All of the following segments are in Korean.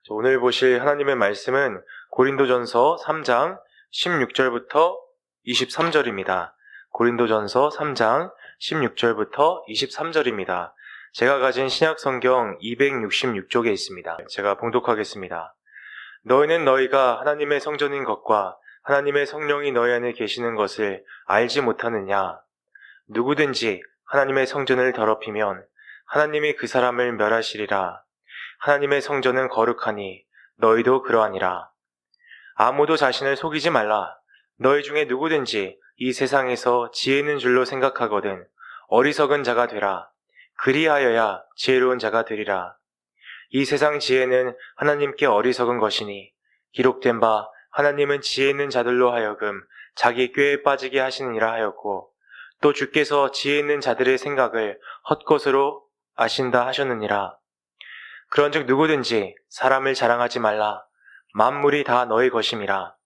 오늘 보실 하나님의 말씀은 고린도전서 3장 16절부터 23절입니다. 고린도전서 3장 16절부터 23절입니다. 제가 가진 신약성경 266쪽에 있습니다. 제가 봉독하겠습니다. 너희는 너희가 하나님의 성전인 것과 하나님의 성령이 너희 안에 계시는 것을 알지 못하느냐? 누구든지 하나님의 성전을 더럽히면 하나님이 그 사람을 멸하시리라. 하나님의 성전은 거룩하니 너희도 그러하니라. 아무도 자신을 속이지 말라. 너희 중에 누구든지 이 세상에서 지혜 있는 줄로 생각하거든 어리석은 자가 되라. 그리하여야 지혜로운 자가 되리라. 이 세상 지혜는 하나님께 어리석은 것이니 기록된 바 하나님은 지혜 있는 자들로 하여금 자기 꾀에 빠지게 하시느니라 하였고, 또 주께서 지혜 있는 자들의 생각을 헛것으로 아신다 하셨느니라. 그런즉 누구든지 사람을 자랑하지 말라. 만물이 다 너희 것임이라.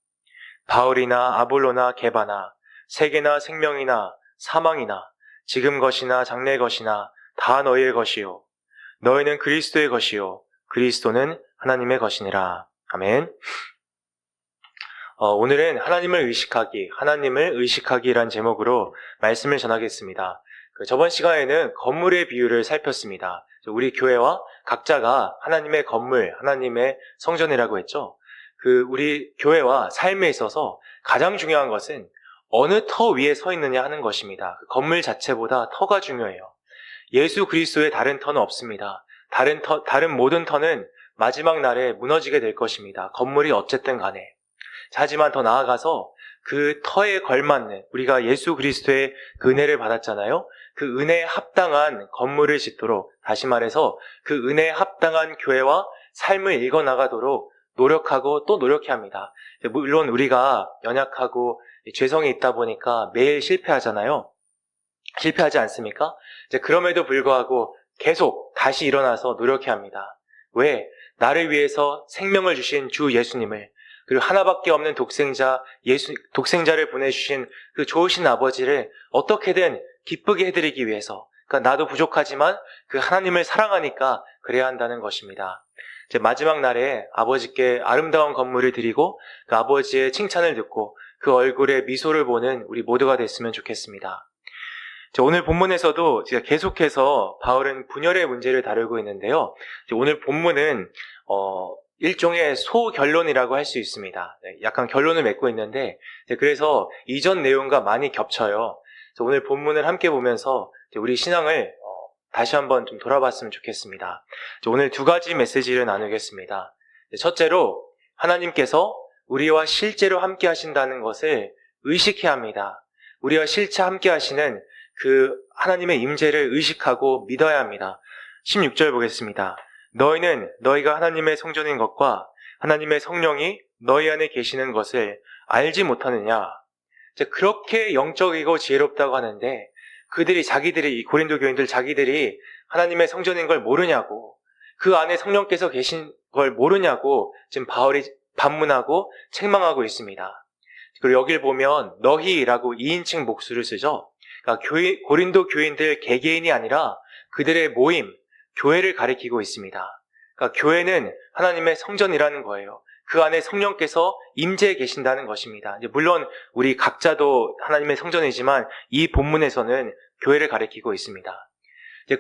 바울이나 아볼로나 게바나 세계나 생명이나 사망이나 지금 것이나 장래 것이나 다 너희의 것이요 너희는 그리스도의 것이요 그리스도는 하나님의 것이니라. 아멘. 오늘은 하나님을 의식하기란 제목으로 말씀을 전하겠습니다. 저번 시간에는 건물의 비유를 살폈습니다. 우리 교회와 각자가 하나님의 건물, 하나님의 성전이라고 했죠. 우리 교회와 삶에 있어서 가장 중요한 것은 어느 터 위에 서 있느냐 하는 것입니다. 건물 자체보다 터가 중요해요. 예수 그리스도의 다른 터는 없습니다. 다른 모든 터는 마지막 날에 무너지게 될 것입니다. 건물이 어쨌든 간에. 하지만 더 나아가서 그 터에 걸맞는, 우리가 예수 그리스도의 그 은혜를 받았잖아요. 그 은혜에 합당한 건물을 짓도록, 다시 말해서 그 은혜에 합당한 교회와 삶을 읽어나가도록 노력하고 또 노력해야 합니다. 물론 우리가 연약하고 죄성이 있다 보니까 매일 실패하잖아요. 실패하지 않습니까? 그럼에도 불구하고 계속 다시 일어나서 노력해야 합니다. 왜? 나를 위해서 생명을 주신 주 예수님을, 그리고 하나밖에 없는 독생자를 보내주신 그 좋으신 아버지를 어떻게든 기쁘게 해드리기 위해서, 그러니까 나도 부족하지만 그 하나님을 사랑하니까 그래야 한다는 것입니다. 이제 마지막 날에 아버지께 아름다운 건물을 드리고 그 아버지의 칭찬을 듣고 그 얼굴에 미소를 보는 우리 모두가 됐으면 좋겠습니다. 오늘 본문에서도 계속해서 바울은 분열의 문제를 다루고 있는데요. 오늘 본문은 일종의 소결론이라고 할 수 있습니다. 약간 결론을 맺고 있는데, 그래서 이전 내용과 많이 겹쳐요. 오늘 본문을 함께 보면서 우리 신앙을 다시 한번 좀 돌아봤으면 좋겠습니다. 오늘 두 가지 메시지를 나누겠습니다. 첫째로, 하나님께서 우리와 실제로 함께 하신다는 것을 의식해야 합니다. 우리와 실제 함께 하시는 그 하나님의 임재를 의식하고 믿어야 합니다. 16절 보겠습니다. 너희는 너희가 하나님의 성전인 것과 하나님의 성령이 너희 안에 계시는 것을 알지 못하느냐. 그렇게 영적이고 지혜롭다고 하는데 이 고린도 교인들 자기들이 하나님의 성전인 걸 모르냐고, 그 안에 성령께서 계신 걸 모르냐고 지금 바울이 반문하고 책망하고 있습니다. 그리고 여길 보면 너희라고 2인칭 복수를 쓰죠. 그러니까 고린도 교인들 개개인이 아니라 그들의 모임, 교회를 가리키고 있습니다. 그러니까 교회는 하나님의 성전이라는 거예요. 그 안에 성령께서 임재해 계신다는 것입니다. 물론 우리 각자도 하나님의 성전이지만 이 본문에서는 교회를 가리키고 있습니다.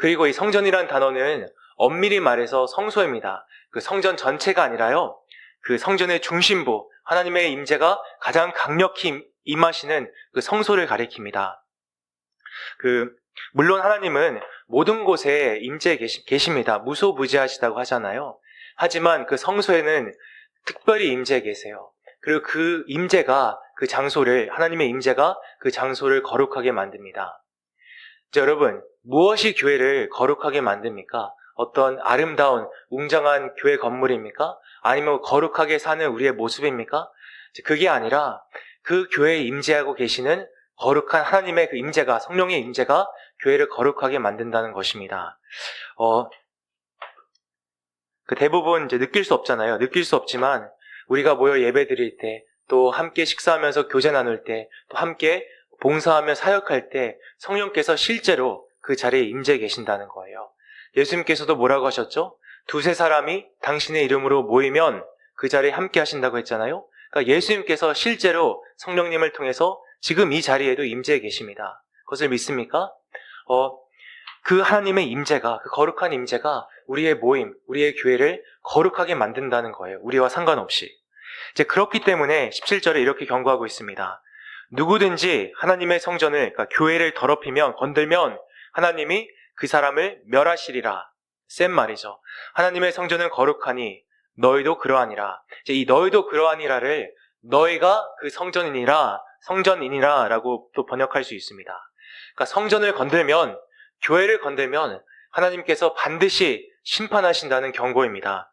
그리고 이 성전이라는 단어는 엄밀히 말해서 성소입니다. 그 성전 전체가 아니라요, 그 성전의 중심부, 하나님의 임재가 가장 강력히 임하시는 그 성소를 가리킵니다. 물론 하나님은 모든 곳에 임재해 계십니다. 무소부지하시다고 하잖아요. 하지만 그 성소에는 특별히 임재해 계세요. 그리고 그 임재가 하나님의 임재가 그 장소를 거룩하게 만듭니다. 여러분, 무엇이 교회를 거룩하게 만듭니까? 어떤 아름다운 웅장한 교회 건물입니까? 아니면 거룩하게 사는 우리의 모습입니까? 그게 아니라 그 교회에 임재하고 계시는 거룩한 하나님의 그 임재가, 성령의 임재가 교회를 거룩하게 만든다는 것입니다. 대부분 느낄 수 없잖아요. 느낄 수 없지만 우리가 모여 예배 드릴 때, 또 함께 식사하면서 교제 나눌 때, 또 함께 봉사하며 사역할 때 성령께서 실제로 그 자리에 임재해 계신다는 거예요. 예수님께서도 뭐라고 하셨죠? 두세 사람이 당신의 이름으로 모이면 그 자리에 함께 하신다고 했잖아요. 그러니까 예수님께서 실제로 성령님을 통해서 지금 이 자리에도 임재해 계십니다. 그것을 믿습니까? 그 하나님의 임재가, 그 거룩한 임재가 우리의 모임, 우리의 교회를 거룩하게 만든다는 거예요. 우리와 상관없이. 이제 그렇기 때문에 17절에 이렇게 경고하고 있습니다. 누구든지 하나님의 성전을, 그러니까 교회를 더럽히면, 건들면 하나님이 그 사람을 멸하시리라. 센 말이죠. 하나님의 성전은 거룩하니 너희도 그러하니라. 이제 이 너희도 그러하니라를 너희가 그 성전이니라 라고 또 번역할 수 있습니다. 그러니까 성전을 건들면, 교회를 건들면 하나님께서 반드시 심판하신다는 경고입니다.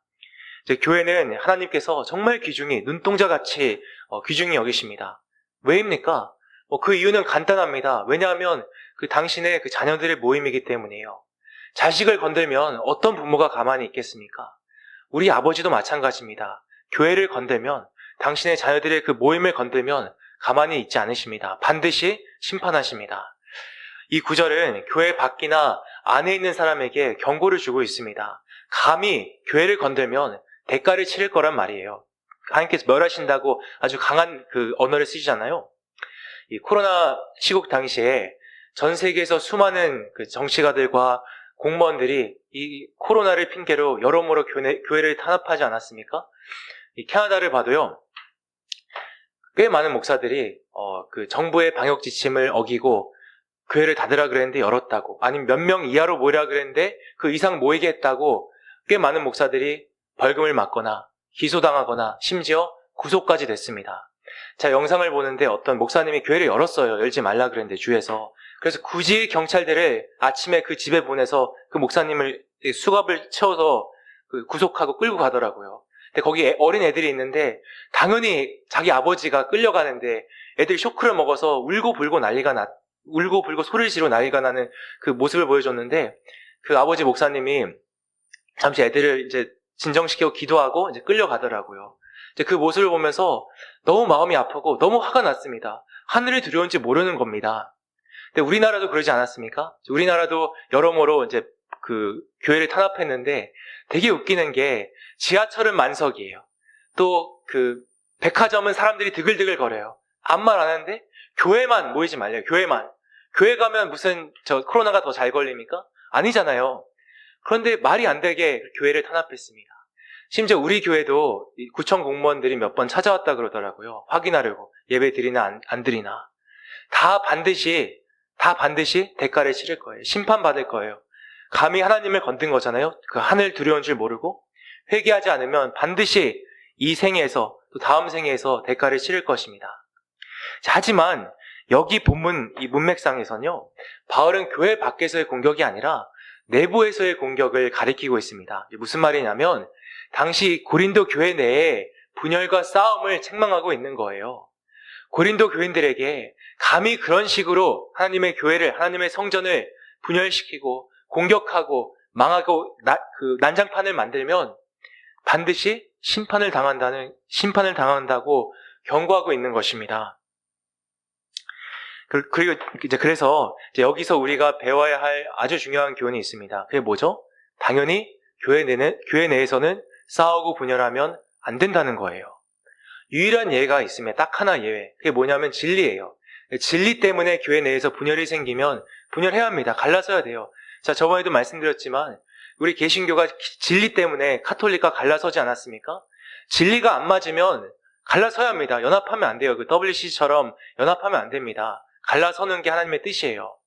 이제 교회는 하나님께서 정말 귀중히, 눈동자같이 귀중히 여기십니다. 왜입니까? 그 이유는 간단합니다. 왜냐하면 그 당신의 그 자녀들의 모임이기 때문이에요. 자식을 건들면 어떤 부모가 가만히 있겠습니까? 우리 아버지도 마찬가지입니다. 교회를 건들면, 당신의 자녀들의 그 모임을 건들면 가만히 있지 않으십니다. 반드시 심판하십니다. 이 구절은 교회 밖이나 안에 있는 사람에게 경고를 주고 있습니다. 감히 교회를 건들면 대가를 치를 거란 말이에요. 하나님께서 멸하신다고 아주 강한 그 언어를 쓰시잖아요. 이 코로나 시국 당시에 전 세계에서 수많은 그 정치가들과 공무원들이 이 코로나를 핑계로 여러모로 교회를 탄압하지 않았습니까? 이 캐나다를 봐도요, 꽤 많은 목사들이 그 정부의 방역 지침을 어기고 교회를 닫으라 그랬는데 열었다고, 아니면 몇 명 이하로 모이라 그랬는데 그 이상 모이게 했다고 꽤 많은 목사들이 벌금을 맞거나 기소당하거나 심지어 구속까지 됐습니다. 자, 영상을 보는데 어떤 목사님이 교회를 열었어요. 열지 말라 그랬는데 주에서. 그래서 굳이 경찰들을 아침에 그 집에 보내서 그 목사님을 수갑을 채워서 구속하고 끌고 가더라고요. 근데 거기 어린 애들이 있는데 당연히 자기 아버지가 끌려가는데 애들이 쇼크를 먹어서 울고 불고 소리를 지르고 난리가 나는 그 모습을 보여줬는데, 그 아버지 목사님이 잠시 애들을 이제 진정시키고 기도하고 이제 끌려가더라고요. 이제 그 모습을 보면서 너무 마음이 아프고 너무 화가 났습니다. 하늘이 두려운지 모르는 겁니다. 근데 우리나라도 그러지 않았습니까? 우리나라도 여러모로 이제 그 교회를 탄압했는데 되게 웃기는 게 지하철은 만석이에요. 또 그 백화점은 사람들이 드글드글 거려요. 아무 말 안 하는데 교회만 모이지 말래요. 교회만. 교회 가면 무슨 코로나가 더 잘 걸립니까? 아니잖아요. 그런데 말이 안 되게 교회를 탄압했습니다. 심지어 우리 교회도 구청 공무원들이 몇 번 찾아왔다 그러더라고요. 확인하려고. 예배 드리나 안 드리나. 다 반드시 대가를 치를 거예요. 심판받을 거예요. 감히 하나님을 건든 거잖아요. 그 하늘 두려운 줄 모르고 회개하지 않으면 반드시 이 생에서 또 다음 생에서 대가를 치를 것입니다. 자, 하지만 여기 본문 이 문맥상에서는요, 바울은 교회 밖에서의 공격이 아니라 내부에서의 공격을 가리키고 있습니다. 무슨 말이냐면 당시 고린도 교회 내에 분열과 싸움을 책망하고 있는 거예요. 고린도 교인들에게 감히 그런 식으로 하나님의 교회를, 하나님의 성전을 분열시키고 공격하고 망하고 난장판을 만들면 반드시 심판을 당한다고 경고하고 있는 것입니다. 그리고 그래서 여기서 우리가 배워야 할 아주 중요한 교훈이 있습니다. 그게 뭐죠? 당연히 교회 내에서는 싸우고 분열하면 안 된다는 거예요. 유일한 예가 있으면 딱 하나 예외. 그게 뭐냐면 진리예요. 진리 때문에 교회 내에서 분열이 생기면 분열해야 합니다. 갈라서야 돼요. 자, 저번에도 말씀드렸지만 우리 개신교가 진리 때문에 카톨릭과 갈라서지 않았습니까? 진리가 안 맞으면 갈라서야 합니다. 연합하면 안 돼요. 그 WCC처럼 연합하면 안 됩니다. 갈라서는 게 하나님의 뜻이에요.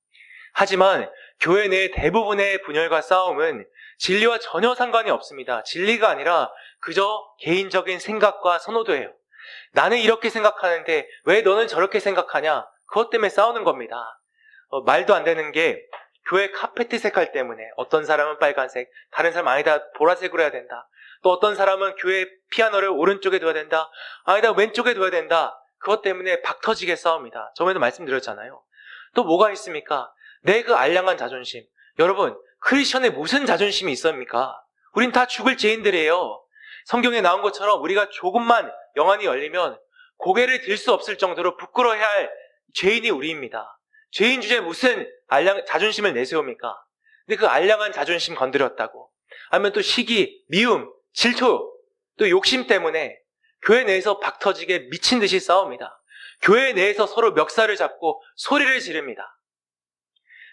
하지만 교회 내 대부분의 분열과 싸움은 진리와 전혀 상관이 없습니다. 진리가 아니라 그저 개인적인 생각과 선호도예요. 나는 이렇게 생각하는데 왜 너는 저렇게 생각하냐? 그것 때문에 싸우는 겁니다. 말도 안 되는 게 교회 카페트 색깔 때문에 어떤 사람은 빨간색, 다른 사람은 아니다 보라색으로 해야 된다. 또 어떤 사람은 교회 피아노를 오른쪽에 둬야 된다. 아니다 왼쪽에 둬야 된다. 그것 때문에 박 터지게 싸웁니다. 저번에도 말씀드렸잖아요. 또 뭐가 있습니까? 내 그 알량한 자존심. 여러분, 크리스천에 무슨 자존심이 있습니까? 우린 다 죽을 죄인들이에요. 성경에 나온 것처럼 우리가 조금만 영안이 열리면 고개를 들 수 없을 정도로 부끄러워해야 할 죄인이 우리입니다. 죄인 주제에 무슨 자존심을 내세웁니까? 근데 그 알량한 자존심 건드렸다고, 아니면 또 시기, 미움, 질투, 또 욕심 때문에 교회 내에서 박터지게 미친 듯이 싸웁니다. 교회 내에서 서로 멱살을 잡고 소리를 지릅니다.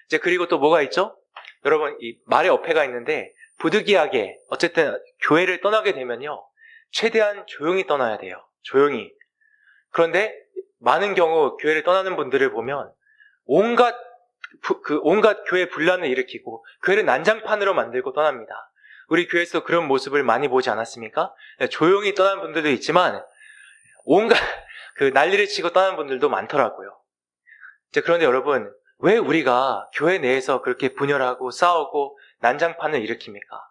이제 그리고 또 뭐가 있죠? 여러분, 이 말의 어폐가 있는데 부득이하게 어쨌든 교회를 떠나게 되면요, 최대한 조용히 떠나야 돼요. 조용히. 그런데 많은 경우 교회를 떠나는 분들을 보면 온갖 교회 분란을 일으키고 교회를 난장판으로 만들고 떠납니다. 우리 교회에서 그런 모습을 많이 보지 않았습니까? 조용히 떠나는 분들도 있지만 온갖 난리를 치고 떠나는 분들도 많더라고요. 이제 그런데 여러분, 왜 우리가 교회 내에서 그렇게 분열하고 싸우고 난장판을 일으킵니까?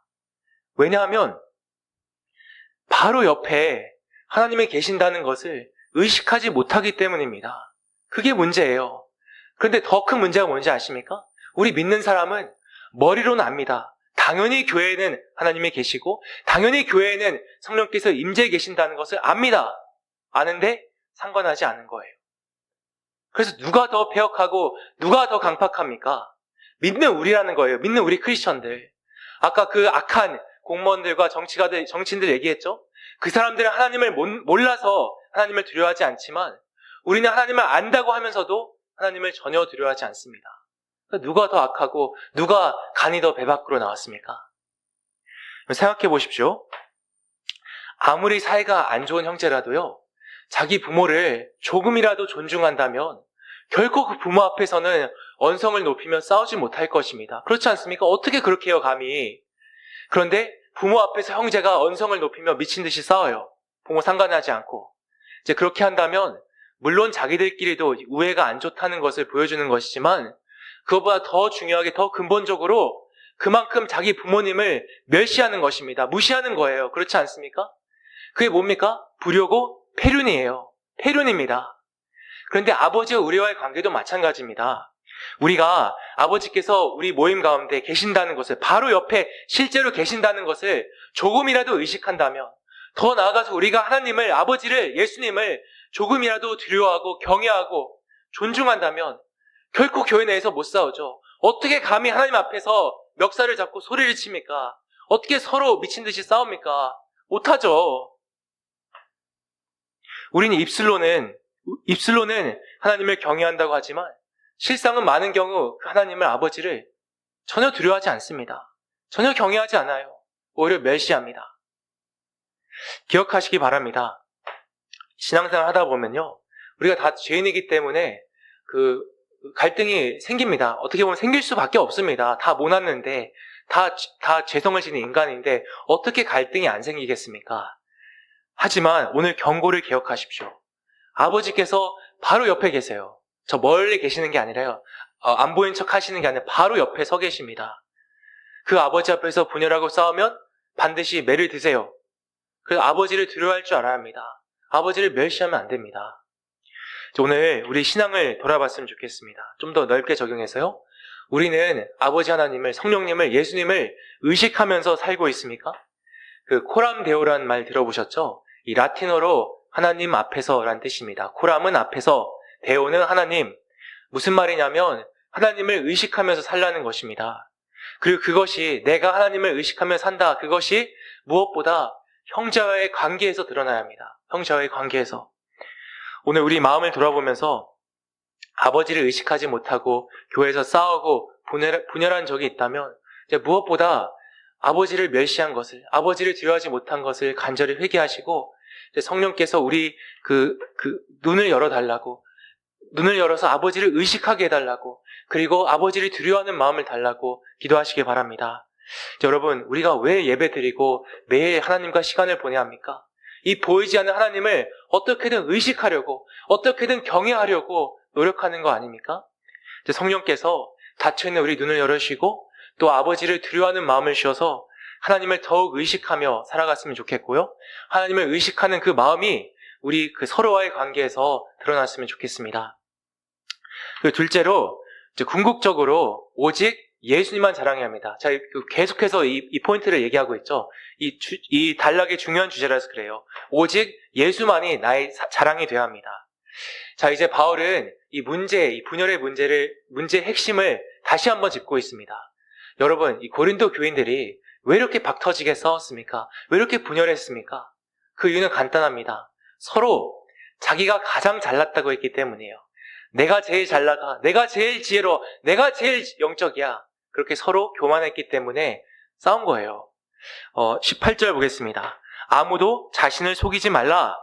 왜냐하면 바로 옆에 하나님이 계신다는 것을 의식하지 못하기 때문입니다. 그게 문제예요. 그런데 더 큰 문제가 뭔지 아십니까? 우리 믿는 사람은 머리로는 압니다. 당연히 교회에는 하나님이 계시고 당연히 교회에는 성령께서 임재해 계신다는 것을 압니다. 아는데 상관하지 않은 거예요. 그래서 누가 더 패역하고 누가 더 강팍합니까? 믿는 우리라는 거예요. 믿는 우리 크리스천들. 아까 그 악한 공무원들과 정치인들 얘기했죠? 그 사람들은 하나님을 몰라서 하나님을 두려워하지 않지만 우리는 하나님을 안다고 하면서도 하나님을 전혀 두려워하지 않습니다. 누가 더 악하고 누가 간이 더 배 밖으로 나왔습니까? 생각해 보십시오. 아무리 사이가 안 좋은 형제라도요, 자기 부모를 조금이라도 존중한다면 결코 그 부모 앞에서는 언성을 높이며 싸우지 못할 것입니다. 그렇지 않습니까? 어떻게 그렇게 해요, 감히? 그런데 부모 앞에서 형제가 언성을 높이며 미친 듯이 싸워요. 부모 상관하지 않고. 이제 그렇게 한다면 물론 자기들끼리도 우애가 안 좋다는 것을 보여주는 것이지만 그것보다 더 중요하게 더 근본적으로 그만큼 자기 부모님을 멸시하는 것입니다. 무시하는 거예요. 그렇지 않습니까? 그게 뭡니까? 불효고 폐륜이에요. 폐륜입니다. 그런데 아버지와 우리와의 관계도 마찬가지입니다. 우리가 아버지께서 우리 모임 가운데 계신다는 것을, 바로 옆에 실제로 계신다는 것을 조금이라도 의식한다면, 더 나아가서 우리가 하나님을, 아버지를, 예수님을 조금이라도 두려워하고 경외하고 존중한다면 결코 교회 내에서 못 싸우죠. 어떻게 감히 하나님 앞에서 멱살을 잡고 소리를 칩니까? 어떻게 서로 미친 듯이 싸웁니까? 못하죠. 우리는 입술로는 하나님을 경외한다고 하지만 실상은 많은 경우 하나님을, 아버지를 전혀 두려워하지 않습니다. 전혀 경외하지 않아요. 오히려 멸시합니다. 기억하시기 바랍니다. 신앙생활 하다 보면요, 우리가 다 죄인이기 때문에 갈등이 생깁니다. 어떻게 보면 생길 수밖에 없습니다. 다 모났는데, 다 죄성을 지닌 인간인데 어떻게 갈등이 안 생기겠습니까? 하지만 오늘 경고를 기억하십시오. 아버지께서 바로 옆에 계세요. 저 멀리 계시는 게 아니라요, 안 보이는 척 하시는 게 아니라 바로 옆에 서 계십니다. 그 아버지 앞에서 분열하고 싸우면 반드시 매를 드세요. 그래서 아버지를 두려워할 줄 알아야 합니다. 아버지를 멸시하면 안 됩니다. 오늘 우리 신앙을 돌아봤으면 좋겠습니다. 좀 더 넓게 적용해서요, 우리는 아버지 하나님을, 성령님을, 예수님을 의식하면서 살고 있습니까? 코람 데오라는 말 들어보셨죠? 이 라틴어로 하나님 앞에서란 뜻입니다. 코람은 앞에서, 데오는 하나님. 무슨 말이냐면 하나님을 의식하면서 살라는 것입니다. 그리고 그것이, 내가 하나님을 의식하며 산다, 그것이 무엇보다 형제와의 관계에서 드러나야 합니다. 형제와의 관계에서. 오늘 우리 마음을 돌아보면서 아버지를 의식하지 못하고 교회에서 싸우고 분열한 적이 있다면 이제 무엇보다 아버지를 멸시한 것을, 아버지를 두려워하지 못한 것을 간절히 회개하시고, 이제 성령께서 우리 눈을 열어달라고, 눈을 열어서 아버지를 의식하게 해달라고, 그리고 아버지를 두려워하는 마음을 달라고 기도하시기 바랍니다. 여러분, 우리가 왜 예배 드리고 매일 하나님과 시간을 보내야 합니까? 이 보이지 않는 하나님을 어떻게든 의식하려고, 어떻게든 경외하려고 노력하는 거 아닙니까? 이제 성령께서 닫혀있는 우리 눈을 열으시고 또 아버지를 두려워하는 마음을 주셔서 하나님을 더욱 의식하며 살아갔으면 좋겠고요, 하나님을 의식하는 그 마음이 우리 서로와의 관계에서 드러났으면 좋겠습니다. 그리고 둘째로, 이제 궁극적으로 오직 예수님만 자랑해야 합니다. 자, 계속해서 이 포인트를 얘기하고 있죠. 이 단락의 중요한 주제라서 그래요. 오직 예수만이 나의 자랑이 되어야 합니다. 자, 이제 바울은 이 분열의 문제의 핵심을 다시 한번 짚고 있습니다. 여러분, 이 고린도 교인들이 왜 이렇게 박터지게 싸웠습니까? 왜 이렇게 분열했습니까? 그 이유는 간단합니다. 서로 자기가 가장 잘났다고 했기 때문이에요. 내가 제일 잘 나가, 내가 제일 지혜로워, 내가 제일 영적이야. 그렇게 서로 교만했기 때문에 싸운 거예요. 18절 보겠습니다. 아무도 자신을 속이지 말라.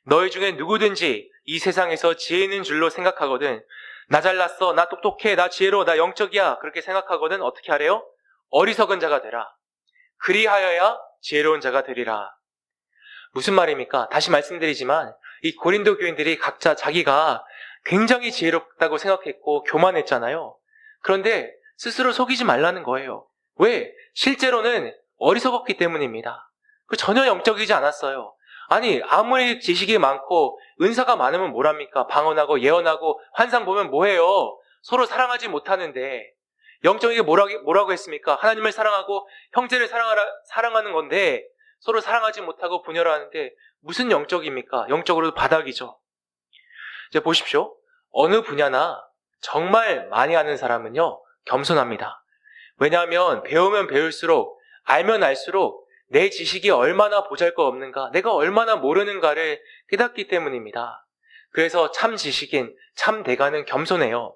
너희 중에 누구든지 이 세상에서 지혜 있는 줄로 생각하거든. 나 잘났어, 나 똑똑해, 나 지혜로워, 나 영적이야. 그렇게 생각하거든 어떻게 하래요? 어리석은 자가 되라. 그리하여야 지혜로운 자가 되리라. 무슨 말입니까? 다시 말씀드리지만 이 고린도 교인들이 각자 자기가 굉장히 지혜롭다고 생각했고 교만했잖아요. 그런데 스스로 속이지 말라는 거예요. 왜? 실제로는 어리석었기 때문입니다. 전혀 영적이지 않았어요. 아니, 아무리 지식이 많고 은사가 많으면 뭐랍니까? 방언하고 예언하고 환상 보면 뭐해요? 서로 사랑하지 못하는데 영적이게 뭐라고 했습니까? 하나님을 사랑하고 형제를 사랑하는 건데 서로 사랑하지 못하고 분열하는데 무슨 영적입니까? 영적으로도 바닥이죠. 이제 보십시오. 어느 분야나 정말 많이 아는 사람은요, 겸손합니다. 왜냐하면 배우면 배울수록, 알면 알수록 내 지식이 얼마나 보잘것없는가, 내가 얼마나 모르는가를 깨닫기 때문입니다. 그래서 참 지식인, 참 대가는 겸손해요.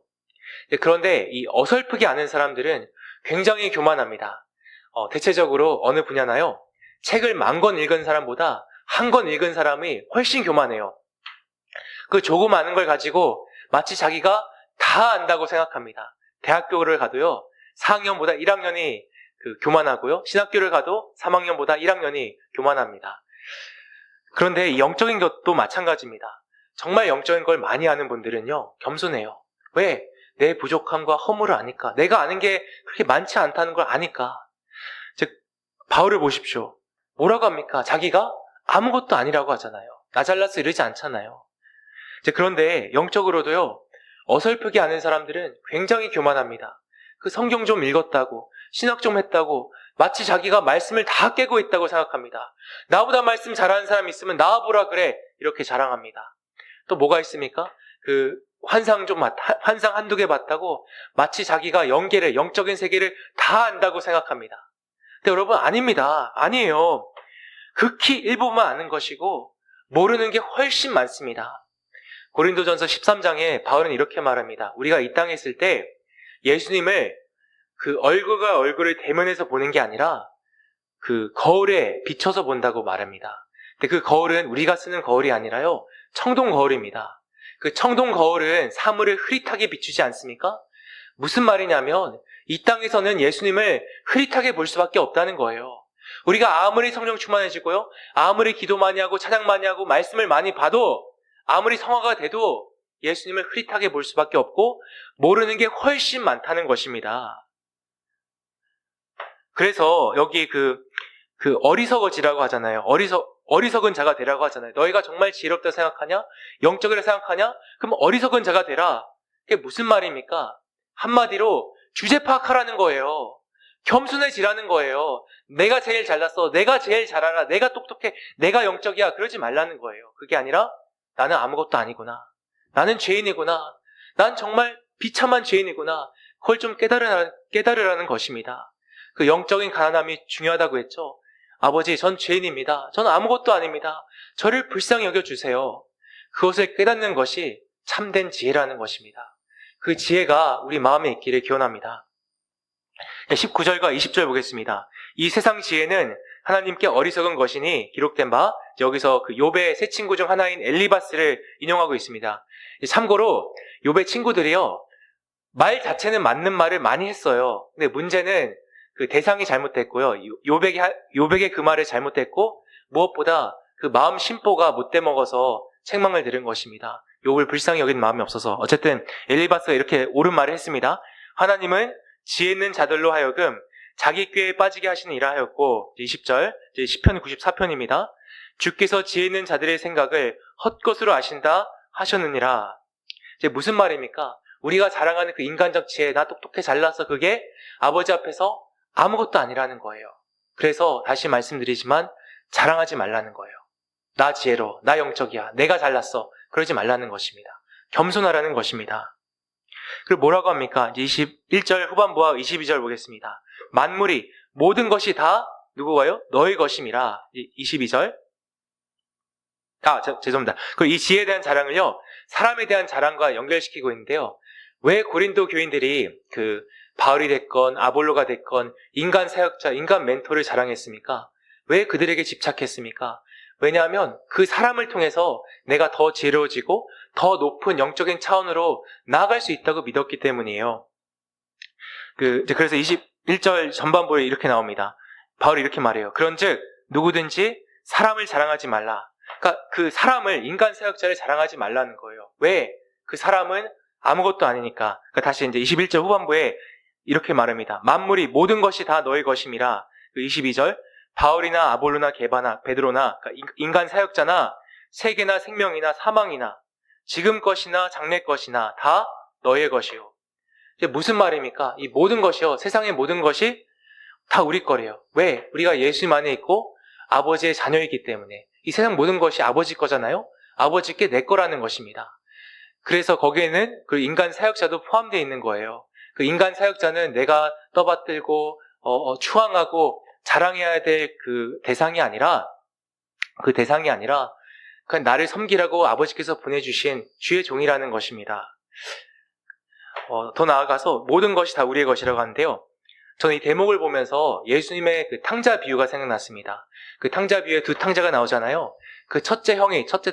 그런데 이 어설프게 아는 사람들은 굉장히 교만합니다. 대체적으로 어느 분야나요? 책을 10,000권 읽은 사람보다 1권 읽은 사람이 훨씬 교만해요. 그 조금 아는 걸 가지고 마치 자기가 다 안다고 생각합니다. 대학교를 가도요, 4학년보다 1학년이 교만하고요, 신학교를 가도 3학년보다 1학년이 교만합니다. 그런데 이 영적인 것도 마찬가지입니다. 정말 영적인 걸 많이 아는 분들은요, 겸손해요. 왜? 내 부족함과 허물을 아니까. 내가 아는 게 그렇게 많지 않다는 걸 아니까. 즉, 바울을 보십시오. 뭐라고 합니까? 자기가 아무것도 아니라고 하잖아요. 나 잘나서 이러지 않잖아요. 그런데 영적으로도요, 어설프게 아는 사람들은 굉장히 교만합니다. 그 성경 좀 읽었다고, 신학 좀 했다고, 마치 자기가 말씀을 다 깨고 있다고 생각합니다. 나보다 말씀 잘하는 사람 있으면 나와보라 그래. 이렇게 자랑합니다. 또 뭐가 있습니까? 환상 한두 개 봤다고 마치 자기가 영적인 세계를 다 안다고 생각합니다. 근데 여러분, 아닙니다. 아니에요. 극히 일부만 아는 것이고 모르는 게 훨씬 많습니다. 고린도전서 13장에 바울은 이렇게 말합니다. 우리가 이 땅에 있을 때 예수님을 얼굴과 얼굴을 대면해서 보는 게 아니라 거울에 비춰서 본다고 말합니다. 근데 그 거울은 우리가 쓰는 거울이 아니라요, 청동 거울입니다. 그 청동 거울은 사물을 흐릿하게 비추지 않습니까? 무슨 말이냐면 이 땅에서는 예수님을 흐릿하게 볼 수밖에 없다는 거예요. 우리가 아무리 성령 충만해지고요, 아무리 기도 많이 하고 찬양 많이 하고 말씀을 많이 봐도, 아무리 성화가 돼도 예수님을 흐릿하게 볼 수밖에 없고 모르는 게 훨씬 많다는 것입니다. 그래서 여기 어리석어지라고 하잖아요. 어리석은 자가 되라고 하잖아요. 너희가 정말 지혜롭다 생각하냐? 영적이라 생각하냐? 그럼 어리석은 자가 되라. 그게 무슨 말입니까? 한마디로 주제 파악하라는 거예요. 겸손해지라는 거예요. 내가 제일 잘났어, 내가 제일 잘 알아, 내가 똑똑해, 내가 영적이야, 그러지 말라는 거예요. 그게 아니라 나는 아무것도 아니구나, 나는 죄인이구나, 난 정말 비참한 죄인이구나, 그걸 좀 깨달으라는 것입니다. 영적인 가난함이 중요하다고 했죠. 아버지, 전 죄인입니다. 전 아무것도 아닙니다. 저를 불쌍히 여겨주세요. 그것을 깨닫는 것이 참된 지혜라는 것입니다. 그 지혜가 우리 마음에 있기를 기원합니다. 19절과 20절 보겠습니다. 이 세상 지혜는 하나님께 어리석은 것이니 기록된 바, 여기서 욥의 세 친구 중 하나인 엘리바스를 인용하고 있습니다. 참고로 욥의 친구들이요, 말 자체는 맞는 말을 많이 했어요. 근데 문제는 대상이 잘못됐고요, 욥에게 그 말을 잘못했고, 무엇보다 마음 심보가 못돼 먹어서 책망을 들은 것입니다. 욥을 불쌍히 여긴 마음이 없어서. 어쨌든 엘리바스가 이렇게 옳은 말을 했습니다. 하나님은 지혜 있는 자들로 하여금 자기 꾀에 빠지게 하시는 일을 하였고, 20절, 시편 94편입니다. 주께서 지혜 있는 자들의 생각을 헛것으로 아신다 하셨느니라. 이제 무슨 말입니까? 우리가 자랑하는 인간적 지혜, 나 똑똑해 잘났어, 그게 아버지 앞에서 아무것도 아니라는 거예요. 그래서 다시 말씀드리지만 자랑하지 말라는 거예요. 나 지혜로워, 나 영적이야, 내가 잘났어, 그러지 말라는 것입니다. 겸손하라는 것입니다. 그리고 뭐라고 합니까? 21절 후반부와 22절 보겠습니다. 만물이 모든 것이 다 누구가요? 너의 것임이라. 22절. 죄송합니다. 그리고 이 지혜에 대한 자랑을요, 사람에 대한 자랑과 연결시키고 있는데요. 왜 고린도 교인들이 바울이 됐건 아볼로가 됐건 인간 사역자, 인간 멘토를 자랑했습니까? 왜 그들에게 집착했습니까? 왜냐하면 그 사람을 통해서 내가 더 지혜로워지고 더 높은 영적인 차원으로 나아갈 수 있다고 믿었기 때문이에요. 그래서 21절 전반부에 이렇게 나옵니다. 바울이 이렇게 말해요. 그런즉 누구든지 사람을 자랑하지 말라. 그러니까 그 사람을, 인간 사역자를 자랑하지 말라는 거예요. 왜? 그 사람은 아무것도 아니니까. 그러니까 다시 이제 21절 후반부에 이렇게 말합니다. 만물이 모든 것이 다 너의 것임이라. 22절 바울이나 아볼로나 게바나 베드로나, 그러니까 인간 사역자나 세계나 생명이나 사망이나 지금 것이나 장래 것이나 다 너의 것이요. 이게 무슨 말입니까? 이 모든 것이요, 세상의 모든 것이 다 우리 거래요. 왜? 우리가 예수 안에 있고 아버지의 자녀이기 때문에. 이 세상 모든 것이 아버지 거잖아요. 아버지께 내 거라는 것입니다. 그래서 거기에는 그 인간 사역자도 포함되어 있는 거예요. 그 인간 사역자는 내가 떠받들고 추앙하고 자랑해야 될 그 대상이 아니라 그냥 나를 섬기라고 아버지께서 보내주신 주의 종이라는 것입니다. 더 나아가서 모든 것이 다 우리의 것이라고 하는데요. 저는 이 대목을 보면서 예수님의 그 탕자 비유가 생각났습니다. 그 탕자 비유에 두 탕자가 나오잖아요. 그 첫째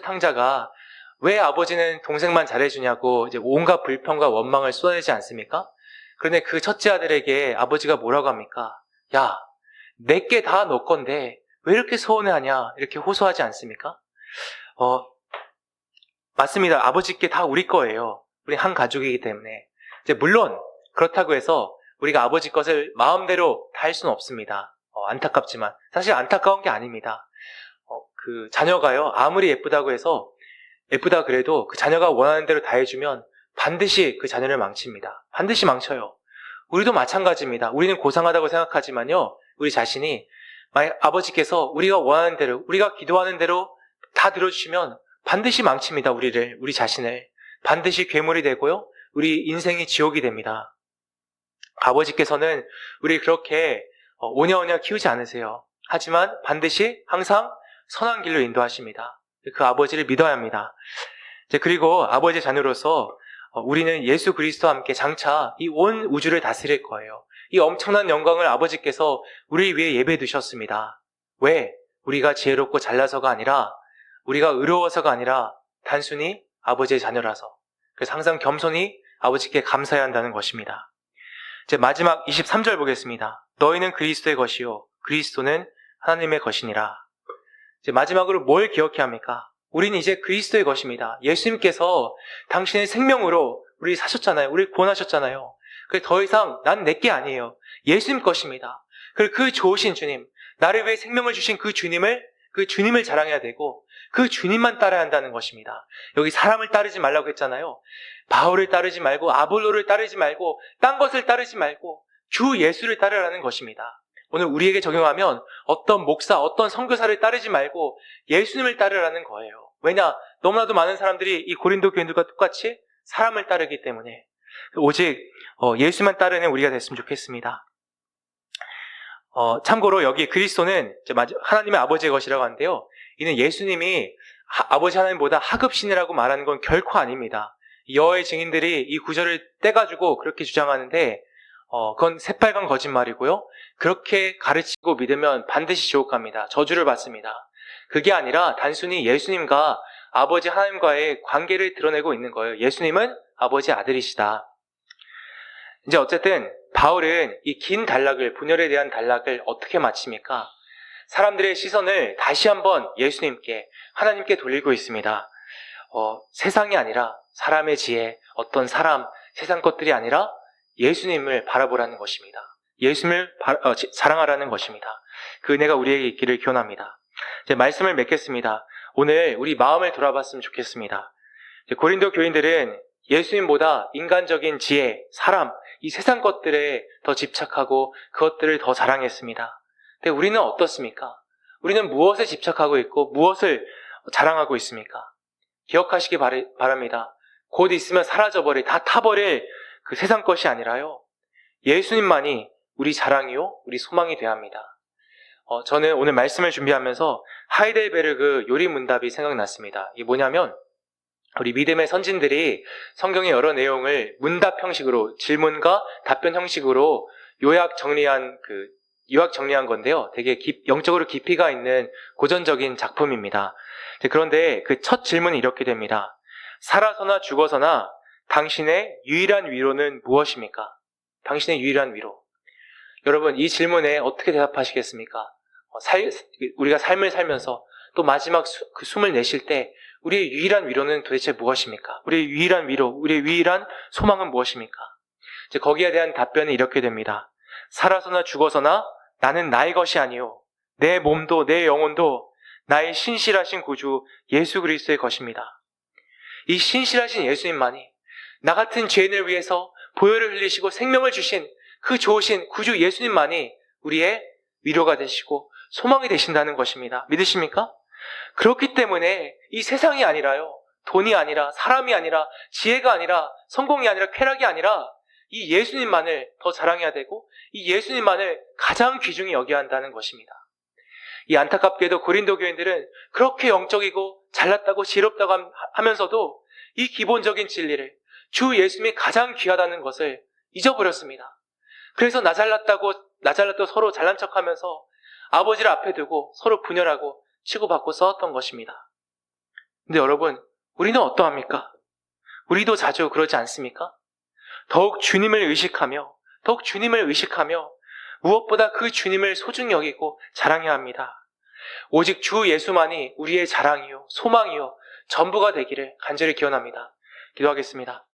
탕자가 왜 아버지는 동생만 잘해주냐고 이제 온갖 불평과 원망을 쏟아내지 않습니까? 그런데 그 첫째 아들에게 아버지가 뭐라고 합니까? 야, 내게 다 너 건데 왜 이렇게 서운해하냐? 이렇게 호소하지 않습니까? 맞습니다. 아버지께 다 우리 거예요. 우리 한 가족이기 때문에. 이제 물론 그렇다고 해서 우리가 아버지 것을 마음대로 다 할 수는 없습니다. 안타깝지만 사실 안타까운 게 아닙니다. 그 자녀가요, 아무리 예쁘다 그래도 그 자녀가 원하는 대로 다 해주면 반드시 그 자녀를 망칩니다. 반드시 망쳐요. 우리도 마찬가지입니다. 우리는 고상하다고 생각하지만요, 우리 자신이 만약 아버지께서 우리가 원하는 대로, 우리가 기도하는 대로 다 들어주시면 반드시 망칩니다. 우리 자신을. 반드시 괴물이 되고요, 우리 인생이 지옥이 됩니다. 아버지께서는 우리 그렇게 오냐오냐 키우지 않으세요. 하지만 반드시 항상 선한 길로 인도하십니다. 그 아버지를 믿어야 합니다. 그리고 아버지의 자녀로서 우리는 예수 그리스도와 함께 장차 이 온 우주를 다스릴 거예요. 이 엄청난 영광을 아버지께서 우리 위해 예배해 두셨습니다. 왜? 우리가 지혜롭고 잘나서가 아니라, 우리가 의로워서가 아니라 단순히 아버지의 자녀라서. 그래서 항상 겸손히 아버지께 감사해야 한다는 것입니다. 이제 마지막 23절 보겠습니다. 너희는 그리스도의 것이요 그리스도는 하나님의 것이니라. 이제 마지막으로 뭘 기억해야 합니까? 우리는 이제 그리스도의 것입니다. 예수님께서 당신의 생명으로 우리 사셨잖아요. 우리 구원하셨잖아요. 그래서 더 이상 난 내게 아니에요. 예수님 것입니다. 그리고 그 좋으신 주님, 나를 위해 생명을 주신 그 주님을 자랑해야 되고 그 주님만 따라야 한다는 것입니다. 여기 사람을 따르지 말라고 했잖아요. 바울을 따르지 말고 아볼로를 따르지 말고 딴 것을 따르지 말고 주 예수를 따르라는 것입니다. 오늘 우리에게 적용하면 어떤 목사, 어떤 선교사를 따르지 말고 예수님을 따르라는 거예요. 왜냐? 너무나도 많은 사람들이 이 고린도 교인들과 똑같이 사람을 따르기 때문에 오직 예수만 따르는 우리가 됐으면 좋겠습니다. 참고로 여기 그리스도는 하나님의 아버지의 것이라고 하는데요. 이는 예수님이 아버지 하나님보다 하급신이라고 말하는 건 결코 아닙니다. 여호와의 증인들이 이 구절을 떼가지고 그렇게 주장하는데 그건 새빨간 거짓말이고요. 그렇게 가르치고 믿으면 반드시 지옥 갑니다. 저주를 받습니다. 그게 아니라 단순히 예수님과 아버지 하나님과의 관계를 드러내고 있는 거예요. 예수님은 아버지 아들이시다. 이제 어쨌든 바울은 이 긴 단락을, 분열에 대한 단락을 어떻게 마칩니까? 사람들의 시선을 다시 한번 예수님께, 하나님께 돌리고 있습니다. 세상이 아니라 사람의 지혜, 어떤 사람, 세상 것들이 아니라 예수님을 바라보라는 것입니다. 예수님을 사랑하라는 것입니다. 그 은혜가 우리에게 있기를 기원합니다. 이제 말씀을 맺겠습니다. 오늘 우리 마음을 돌아봤으면 좋겠습니다. 고린도 교인들은 예수님보다 인간적인 지혜, 사람, 이 세상 것들에 더 집착하고 그것들을 더 자랑했습니다. 근데 우리는 어떻습니까? 우리는 무엇에 집착하고 있고 무엇을 자랑하고 있습니까? 기억하시기 바랍니다. 곧 있으면 사라져버릴, 다 타버릴 그 세상 것이 아니라요, 예수님만이 우리 자랑이요, 우리 소망이 되어야 합니다. 저는 오늘 말씀을 준비하면서 하이델베르그 요리 문답이 생각났습니다. 이게 뭐냐면 우리 믿음의 선진들이 성경의 여러 내용을 문답 형식으로, 질문과 답변 형식으로 요약 정리한 건데요. 되게 영적으로 깊이가 있는 고전적인 작품입니다. 그런데 그 첫 질문이 이렇게 됩니다. 살아서나 죽어서나 당신의 유일한 위로는 무엇입니까? 당신의 유일한 위로. 여러분, 이 질문에 어떻게 대답하시겠습니까? 우리가 삶을 살면서 또 마지막 그 숨을 내쉴 때 우리의 유일한 위로는 도대체 무엇입니까? 우리의 유일한 위로, 우리의 유일한 소망은 무엇입니까? 이제 거기에 대한 답변이 이렇게 됩니다. 살아서나 죽어서나 나는 나의 것이 아니요, 내 몸도 내 영혼도 나의 신실하신 구주 예수 그리스도의 것입니다. 이 신실하신 예수님만이 나 같은 죄인을 위해서 보혈을 흘리시고 생명을 주신 그 좋으신 구주 예수님만이 우리의 위로가 되시고 소망이 되신다는 것입니다. 믿으십니까? 그렇기 때문에 이 세상이 아니라요, 돈이 아니라, 사람이 아니라, 지혜가 아니라, 성공이 아니라, 쾌락이 아니라 이 예수님만을 더 자랑해야 되고 이 예수님만을 가장 귀중히 여겨야 한다는 것입니다. 이 안타깝게도 고린도 교인들은 그렇게 영적이고 잘났다고 지혜롭다고 하면서도 이 기본적인 진리를, 주 예수님이 가장 귀하다는 것을 잊어버렸습니다. 그래서 나 잘났다고 서로 잘난 척하면서 아버지를 앞에 두고 서로 분열하고 치고받고 싸웠던 것입니다. 근데 여러분, 우리는 어떠합니까? 우리도 자주 그러지 않습니까? 더욱 주님을 의식하며 무엇보다 그 주님을 소중히 여기고 자랑해야 합니다. 오직 주 예수만이 우리의 자랑이요, 소망이요, 전부가 되기를 간절히 기원합니다. 기도하겠습니다.